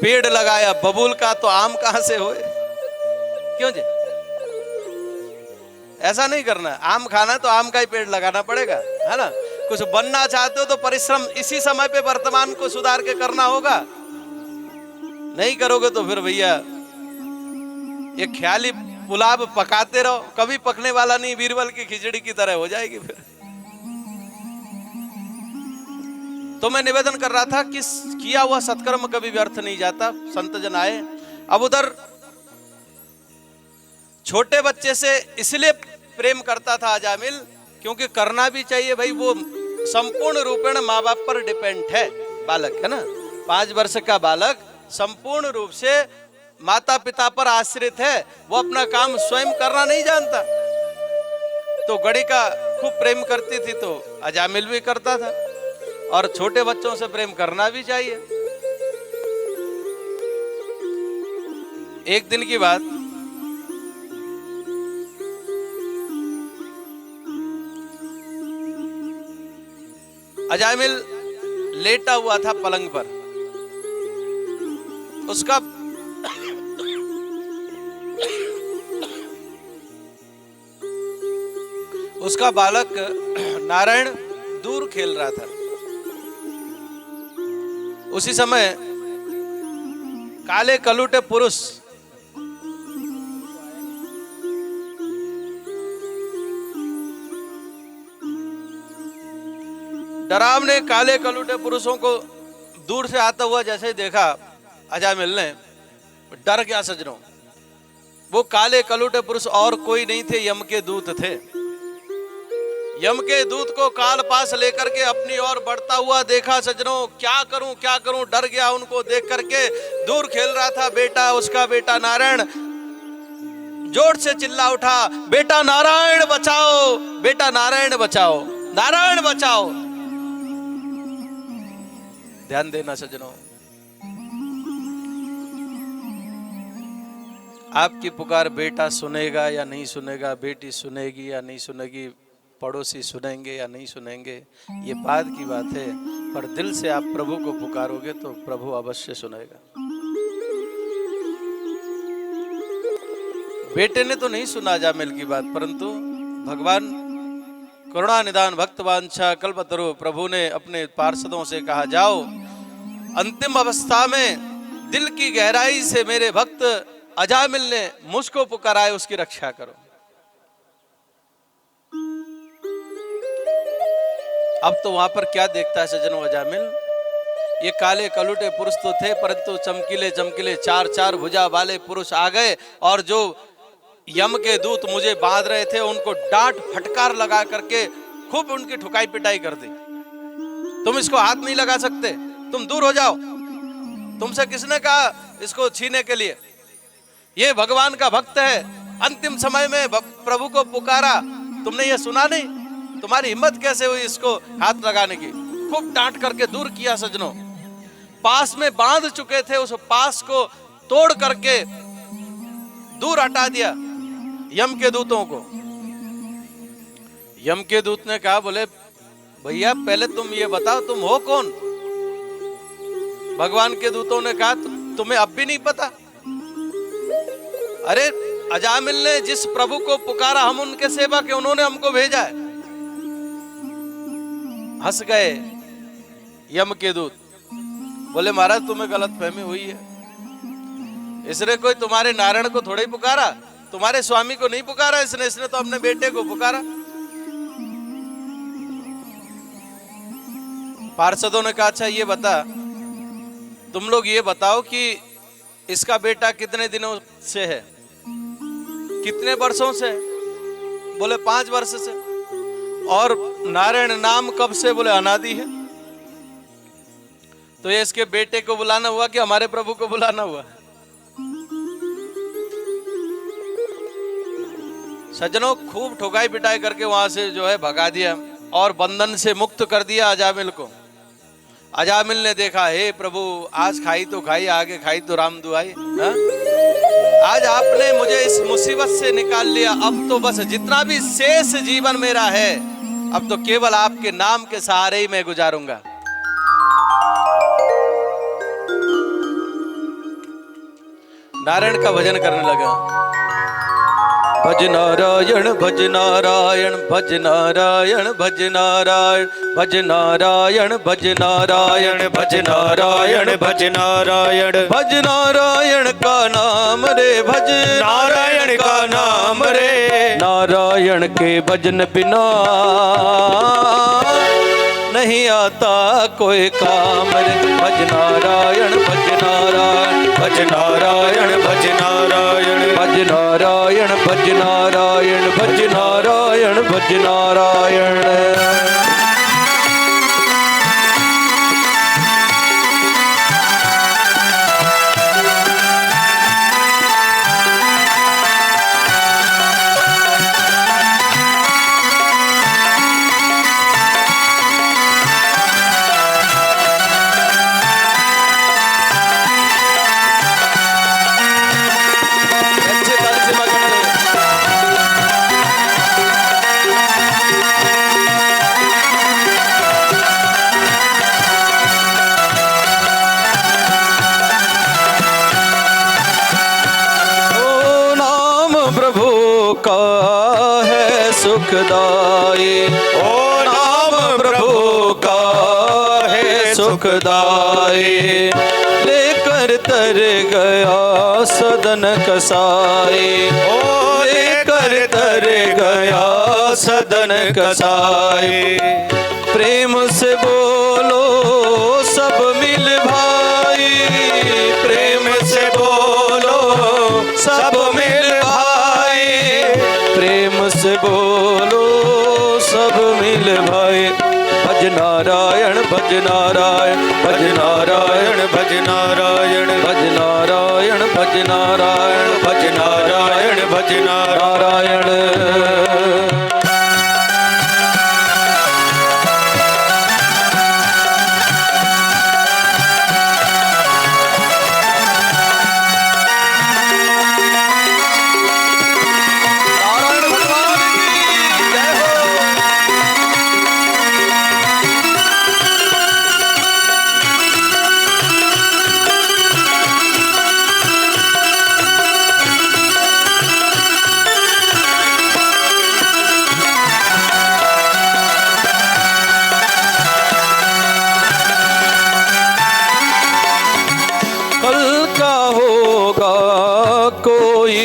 पेड़ लगाया बबूल का तो आम कहां से होए? क्यों जी? ऐसा नहीं करना। आम खाना तो आम का ही पेड़ लगाना पड़ेगा, है ना। कुछ बनना चाहते हो तो परिश्रम इसी समय पे वर्तमान को सुधार के करना होगा। नहीं करोगे तो फिर भैया ये ख्याली पुलाव पकाते रहो, कभी पकने वाला नहीं, बीरबल की खिचड़ी की तरह हो जाएगी फिर। तो मैं निवेदन कर रहा था कि किया हुआ सत्कर्म कभी व्यर्थ नहीं जाता। संत जन आए। अब उधर छोटे बच्चे से इसलिए प्रेम करता था अजामिल, क्योंकि करना भी चाहिए भाई, वो संपूर्ण रूपेण माँ बाप पर डिपेंड है। बालक है ना, 5 वर्ष का बालक संपूर्ण रूप से माता पिता पर आश्रित है, वो अपना काम स्वयं करना नहीं जानता। तो गड़ी का खूब प्रेम करती थी, तो अजामिल भी करता था, और छोटे बच्चों से प्रेम करना भी चाहिए। एक दिन की बात, अजामिल लेटा हुआ था पलंग पर। उसका बालक नारायण दूर खेल रहा था। उसी समय काले कलूटे पुरुष डरावने काले कलूटे पुरुषों को दूर से आता हुआ जैसे ही देखा अजामिल ने, डर गया सजनों। वो काले कलूटे पुरुष और कोई नहीं थे, यम के दूत थे। यम के दूत को काल पास लेकर के अपनी ओर बढ़ता हुआ देखा सजनों। क्या करूं क्या करूं, डर गया उनको देख करके। दूर खेल रहा था बेटा, उसका बेटा नारायण जोर से चिल्ला उठा, बेटा नारायण बचाओ, बेटा नारायण बचाओ, नारायण बचाओ। ध्यान देना सजनों, आपकी पुकार बेटा सुनेगा या नहीं सुनेगा, बेटी सुनेगी या नहीं सुनेगी, पड़ोसी सुनेंगे या नहीं सुनेंगे, ये बाद की बात है, पर दिल से आप प्रभु को पुकारोगे तो प्रभु अवश्य सुनेगा। बेटे ने तो नहीं सुना अजामिल की बात, परंतु भगवान करुणा निदान भक्त वांछा कल्पतरु प्रभु ने अपने पार्षदों से कहा, जाओ अंतिम अवस्था में दिल की गहराई से मेरे भक्त अजामिल ने मुझको पुकारा है, उसकी रक्षा करो। अब तो वहां पर क्या देखता है सज्जनों अजामिल, ये काले कलूटे पुरुष तो थे, परंतु चमकीले चमकीले 4 भुजा वाले पुरुष आ गए, और जो यम के दूत मुझे बांध रहे थे उनको डांट फटकार लगा करके खूब उनकी ठुकाई पिटाई कर दी। तुम इसको हाथ नहीं लगा सकते, तुम दूर हो जाओ, तुमसे किसने कहा इसको छीने के लिए? ये भगवान का भक्त है, अंतिम समय में प्रभु को पुकारा, तुमने ये सुना नहीं? तुम्हारी हिम्मत कैसे हुई इसको हाथ लगाने की? खूब डांट करके दूर किया सजनों। पास में बांध चुके थे, उस पास को तोड़ करके दूर हटा दिया यम के दूतों को। यम के दूत ने कहा, बोले भैया पहले तुम ये बताओ तुम हो कौन? भगवान के दूतों ने कहा, तुम्हें अब भी नहीं पता? अरे अजामिल ने जिस प्रभु को पुकारा, हम उनके सेवक हैं, उन्होंने हमको भेजा है। हंस गए यम के दूत, बोले महाराज तुम्हें गलत फहमी हुई है, इसने कोई तुम्हारे नारायण को थोड़ा ही पुकारा, तुम्हारे स्वामी को नहीं पुकारा इसने तो अपने बेटे को पुकारा। पार्षदों ने कहा, अच्छा ये बता, तुम लोग ये बताओ कि इसका बेटा कितने दिनों से है, कितने वर्षों से? बोले 5 वर्ष से। और नारायण नाम कब से? बोले अनादि है। तो ये इसके बेटे को बुलाना हुआ कि हमारे प्रभु को बुलाना हुआ? सज्जनों खूब ठोकाई पिटाई करके वहां से जो है भगा दिया और बंधन से मुक्त कर दिया अजामिल को। अजामिल ने देखा, हे प्रभु आज खाई तो खाई, आगे खाई तो राम दुआई। आज आपने मुझे इस मुसीबत से निकाल लिया, अब तो बस जितना भी शेष जीवन मेरा है अब तो केवल आपके नाम के सहारे ही मैं गुजारूंगा। नारायण का भजन करने लगा। भज नारायण भज नारायण भज नारायण भज नारायण भज नारायण भज नारायण भज नारायण भज नारायण भज नारायण का नाम रे भज नारायण का नाम रे। नारायण के भजन बिना नहीं आता कोई काम रे। भज नारायण भज नारायण भज नारायण भज नारायण भज नारायण भज नारायण भज नारायण भज नारायण। सुखदाई ओ नाम प्रभु का है सुखदाई। लेकर तर गया सदन कसाई ओ लेकर तर गया सदन कसाई। प्रेम से बोलो सब मिल भाई प्रेम से बोलो सब मिल भाई प्रेम से बोलो सब मिल भाई। भज नारायण भज नारायण भज नारायण भज नारायण भज नारायण भज नारायण भज नारायण भज नारायण।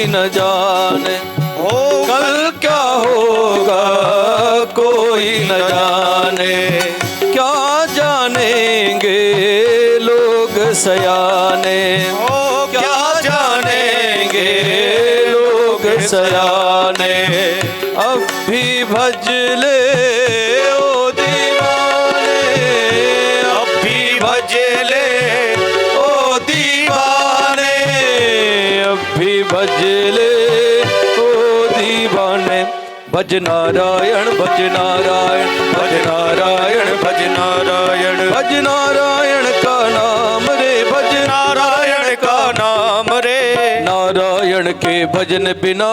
न जाने हो कल क्या होगा कोई न जाने। क्या जानेंगे लोग सयाने हो क्या जानेंगे लोग सयाने। अब भी भज ले ओ दीवाने अब भी भज ले ओ दीवाने अब भी भज ले ओ दीवाने। भज नारायण भज नारायण भज नारायण भज नारायण भज नारायण का नाम रे भज नारायण का नाम रे। नारायण के भजन बिना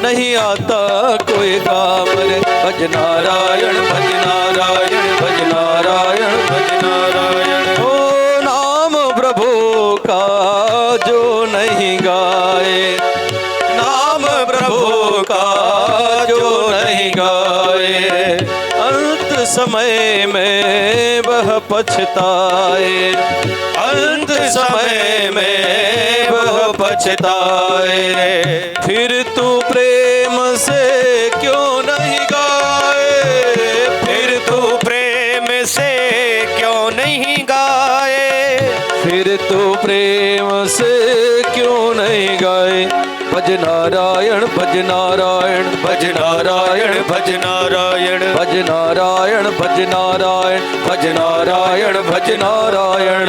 नहीं आता कोई काम रे। भज नारायण भज नारायण भज नारायण भज नारायण। ओ नाम प्रभु का जो नहीं गाए नाम प्रभु का जो नहीं गाए अंत समय में वह पछताए अंत समय में वह पछताए। फिर तू प्रेम से क्यों नहीं गाए फिर तू प्रेम से क्यों नहीं गाए फिर तू प्रेम से क्यों नहीं गाए। भज नारायण भज नारायण भज नारायण भज नारायण भज नारायण भज नारायण भज नारायण भज नारायण।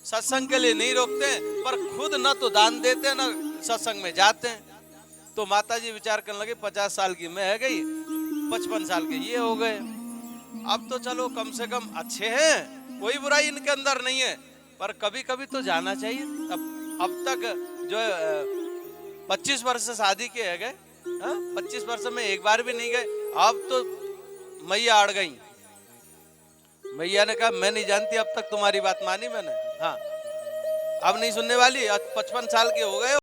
सत्संग के लिए नहीं रोकते हैं, पर खुद न तो दान देते हैं न सत्संग में जाते हैं। तो माता जी विचार करने लगे 50 साल की मैं है गई, 55 साल के ये हो गए, अब तो चलो कम से कम अच्छे हैं, कोई बुराई इनके अंदर नहीं है, पर कभी कभी तो जाना चाहिए। अब तक जो 25 वर्ष से शादी के है गए, 25 वर्ष में एक बार भी नहीं गए। अब तो मैया अड़ गई, मैया ने कहा मैं नहीं जानती, अब तक तुम्हारी बात मानी मैंने, हाँ अब नहीं सुनने वाली, 55 साल के हो गए।